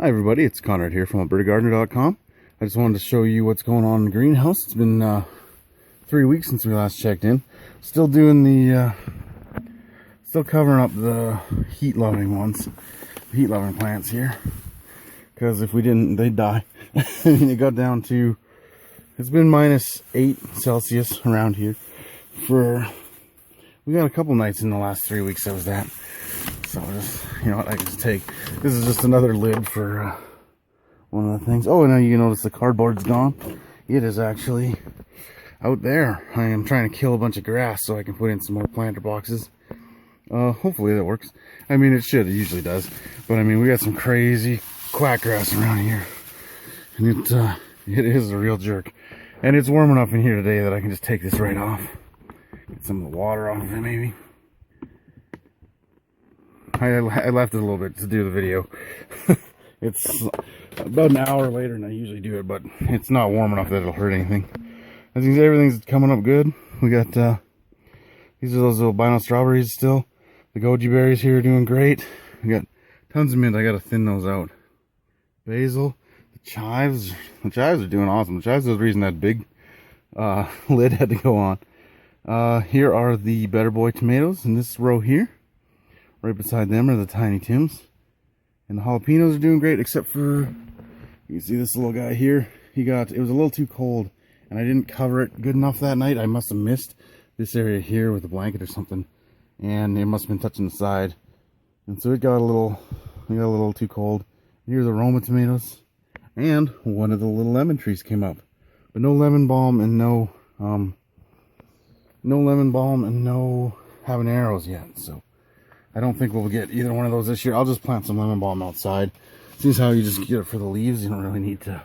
Hi everybody, it's Conrad here from AlbertaGardener.com. I just wanted to show you what's going on in the greenhouse. It's been 3 weeks since we last checked in. Still doing the, still covering up the heat-loving ones, the heat-loving plants here. Because if we didn't, they'd die. And it got down to, it's been -8 Celsius around here for, we got a couple nights in the last 3 weeks that was that. So just, you know what, I can just take, this is just another lid for one of the things. Oh, and now you notice the cardboard's gone. It is actually out there. I am trying to kill a bunch of grass so I can put in some more planter boxes. Hopefully that works. I mean, it should, it usually does. But I mean, we got some crazy quack grass around here. And it is a real jerk. And it's warm enough in here today that I can just take this right off. Get some of the water off of it maybe. I left it a little bit to do the video. It's about an hour later than I usually do it, but it's not warm enough that it'll hurt anything. As you can see, everything's coming up good. We got, these are those albino strawberries still. The goji berries here are doing great. We got tons of mint. I gotta thin those out. Basil, the chives are doing awesome. The chives are the reason that big lid had to go on. Here are the Better Boy tomatoes in this row here. Right beside them are the Tiny Tims. And the jalapenos are doing great, except for, you can see this little guy here. It was a little too cold, and I didn't cover it good enough that night. I must have missed this area here with a blanket or something. And it must have been touching the side. And so it got a little too cold. Here's the Roma tomatoes. And one of the little lemon trees came up. But no lemon balm and no habaneros yet, so I don't think we'll get either one of those this year. I'll just plant some lemon balm outside. Seems how you just get it for the leaves. You don't really need to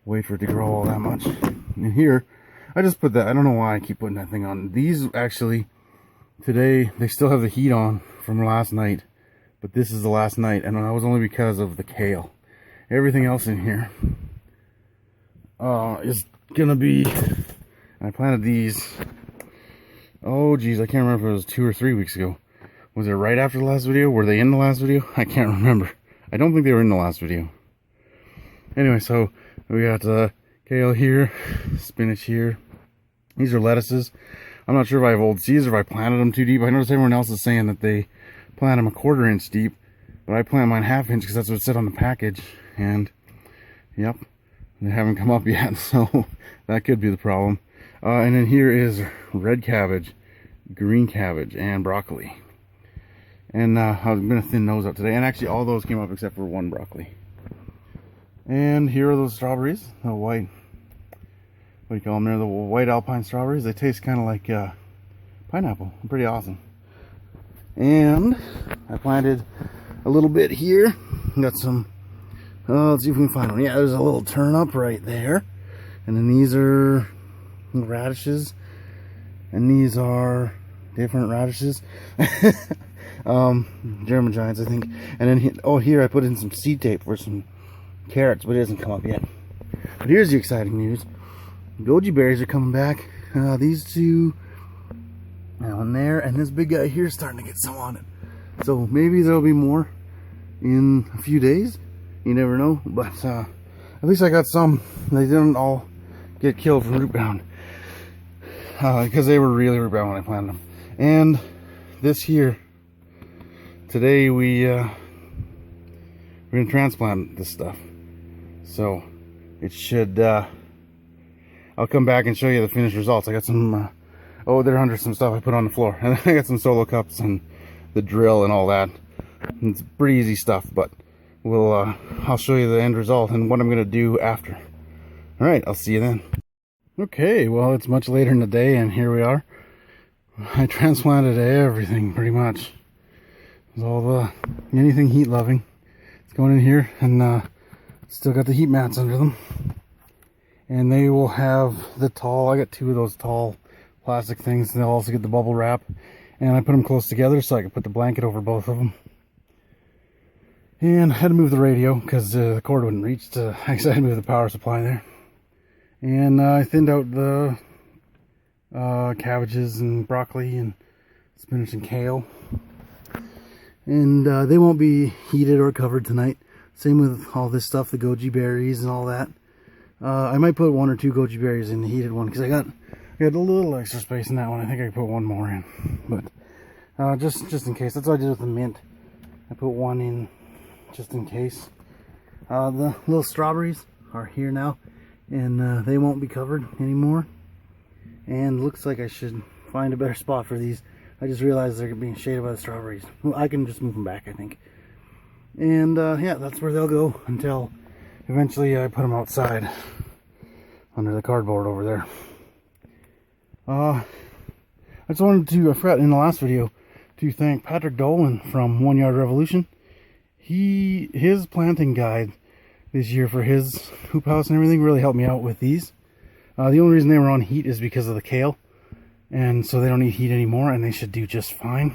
wait for it to grow all that much. And here, I just put that. I don't know why I keep putting that thing on. These actually, today, they still have the heat on from last night. But this is the last night. And that was only because of the kale. Everything else in here is going to be... I planted these... Oh, geez, I can't remember if it was 2 or 3 weeks ago. Was it right after the last video? Were they in the last video? I can't remember. I don't think they were in the last video. Anyway, so we got kale here, spinach here. These are lettuces. I'm not sure if I have old seeds or if I planted them too deep. I noticed everyone else is saying that they plant them 1/4 inch deep, but I plant mine 1/2 inch because that's what it said on the package. And yep, they haven't come up yet, so that could be the problem. And then here is red cabbage, green cabbage, and broccoli. And I'm going to thin those up today. And actually all those came up except for one broccoli. And here are those strawberries. The white, what do you call them there? The white alpine strawberries. They taste kind of like pineapple. Pretty awesome. And I planted a little bit here. Got some, let's see if we can find one. Yeah, there's a little turnip right there. And then these are radishes. And these are different radishes. German giants, I think. And then here I put in some seed tape for some carrots, but it hasn't come up yet. But here's the exciting news. Goji berries are coming back. These two down there, and this big guy here is starting to get some on it. So maybe there'll be more in a few days. You never know. But at least I got some. They didn't all get killed from root bound. Because they were really root bound when I planted them. And this here, today we're gonna transplant this stuff, so it should. I'll come back and show you the finished results. I got some. Oh, they're under some stuff I put on the floor, and I got some solo cups and the drill and all that. And it's pretty easy stuff, but I'll show you the end result and what I'm gonna do after. All right, I'll see you then. Okay, well it's much later in the day, and here we are. I transplanted everything pretty much. All anything heat loving, it's going in here, and still got the heat mats under them. And they will have the tall, I got 2 of those tall plastic things, and they'll also get the bubble wrap. And I put them close together so I can put the blanket over both of them. And I had to move the radio because the cord wouldn't reach. I had to move the power supply there. And I thinned out the cabbages and broccoli and spinach and kale. And they won't be heated or covered tonight, Same with all this stuff, the goji berries and all that. I might put 1 or 2 goji berries in the heated one because I got a little extra space in that one. I think I could put 1 more in, but just in case. That's what I did with the mint. I put 1 in just in case. The little strawberries are here now, and they won't be covered anymore. And looks like I should find a better spot for these. I just realized they're being shaded by the strawberries. Well, I can just move them back, I think. And yeah, that's where they'll go until eventually I put them outside under the cardboard over there. I just wanted to, I forgot in the last video, to thank Patrick Dolan from 1 Yard Revolution. His planting guide this year for his hoop house and everything really helped me out with these. The only reason they were on heat is because of the kale. And so they don't need heat anymore, and they should do just fine.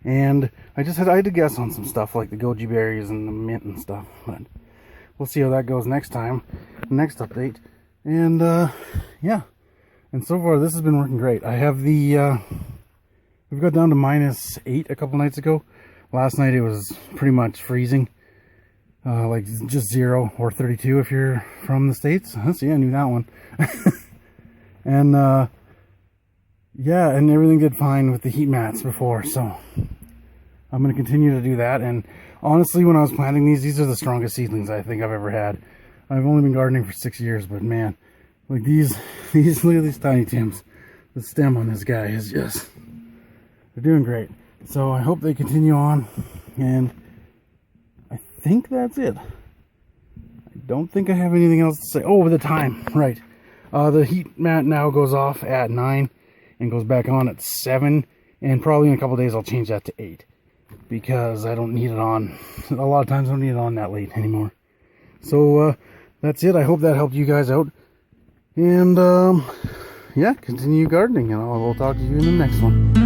And I had to guess on some stuff like the goji berries and the mint and stuff, but we'll see how that goes next time, next update. And yeah, and so far this has been working great. I have the we've got down to -8 a couple nights ago. Last night it was pretty much freezing, like just 0 or 32 if you're from the States. See, I knew that one. And yeah, and everything did fine with the heat mats before, so I'm going to continue to do that. And honestly, when I was planting these are the strongest seedlings I think I've ever had. I've only been gardening for 6 years, but man, like these look at these tiny Tims. The stem on this guy is just, they're doing great. So I hope they continue on, and I think that's it. I don't think I have anything else to say. Oh, the time, right. The heat mat now goes off at 9. And goes back on at 7, and probably in a couple days I'll change that to 8 because I don't need it on. A lot of times I don't need it on that late anymore. So that's it. I hope that helped you guys out, and yeah, continue gardening, and I'll talk to you in the next one.